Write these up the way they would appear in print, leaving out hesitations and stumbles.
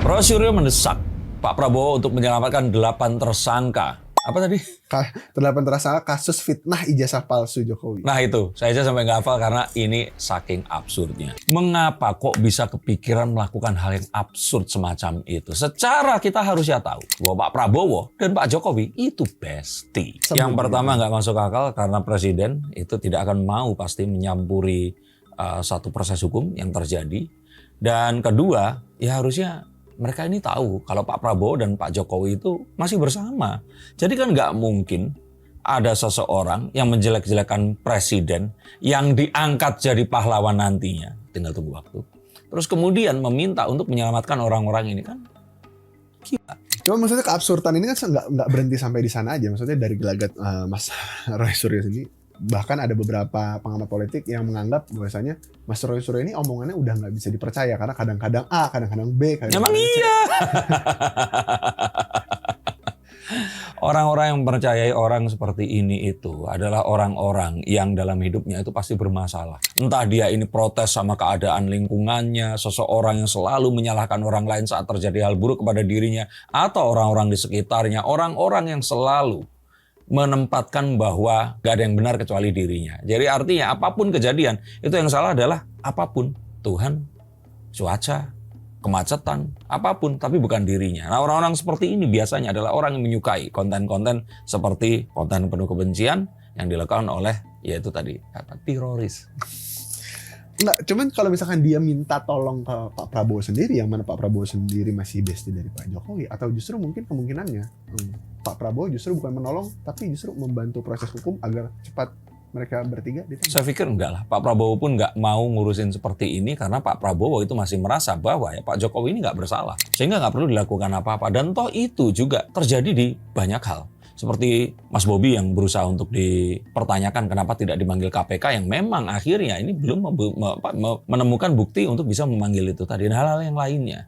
Rosario mendesak Pak Prabowo untuk menyelamatkan 8 tersangka. Apa tadi? 8 tersangka kasus fitnah ijazah palsu Jokowi. Nah itu, saya aja sampai nggak hafal karena ini saking absurdnya. Mengapa kok bisa kepikiran melakukan hal yang absurd semacam itu? Secara kita harusnya tahu bahwa Pak Prabowo dan Pak Jokowi itu bestie. Yang pertama nggak masuk akal karena presiden itu tidak akan mau pasti menyampuri satu proses hukum yang terjadi. Dan kedua, ya harusnya mereka ini tahu kalau Pak Prabowo dan Pak Jokowi itu masih bersama. Jadi kan nggak mungkin ada seseorang yang menjelek-jelekan presiden yang diangkat jadi pahlawan nantinya. Tinggal tunggu waktu. Terus kemudian meminta untuk menyelamatkan orang-orang ini kan gila. Cuma maksudnya keabsurdan ini kan nggak berhenti sampai di sana aja. Maksudnya dari gelagat Mas Roy Suryo ini. Bahkan ada beberapa pengamat politik yang menganggap bahwasanya Mas Roy Suryo ini omongannya udah nggak bisa dipercaya karena kadang-kadang A, kadang-kadang B, kadang-kadang Emang C. iya. Orang-orang yang mempercayai orang seperti ini itu adalah orang-orang yang dalam hidupnya itu pasti bermasalah. Entah dia ini protes sama keadaan lingkungannya, seseorang yang selalu menyalahkan orang lain saat terjadi hal buruk kepada dirinya, atau orang-orang di sekitarnya, orang-orang yang selalu menempatkan bahwa gak ada yang benar kecuali dirinya. Jadi artinya apapun kejadian, itu yang salah adalah apapun. Tuhan, cuaca, kemacetan, apapun, tapi bukan dirinya. Nah orang-orang seperti ini biasanya adalah orang yang menyukai konten-konten seperti konten penuh kebencian yang dilakukan oleh, yaitu tadi, teroris. Enggak, cuman kalau misalkan dia minta tolong ke Pak Prabowo sendiri, yang mana Pak Prabowo sendiri masih bestie dari Pak Jokowi, atau justru mungkin kemungkinannya Pak Prabowo justru bukan menolong, tapi justru membantu proses hukum agar cepat mereka bertiga ditangkap. Saya pikir enggak lah, Pak Prabowo pun enggak mau ngurusin seperti ini karena Pak Prabowo itu masih merasa bahwa ya Pak Jokowi ini enggak bersalah. Sehingga enggak perlu dilakukan apa-apa. Dan toh itu juga terjadi di banyak hal. Seperti Mas Bobi yang berusaha untuk dipertanyakan kenapa tidak dipanggil KPK yang memang akhirnya ini belum menemukan bukti untuk bisa memanggil itu tadi dan hal-hal yang lainnya.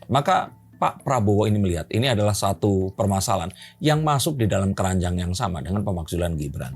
Maka Pak Prabowo ini melihat ini adalah satu permasalahan yang masuk di dalam keranjang yang sama dengan pemakzulan Gibran.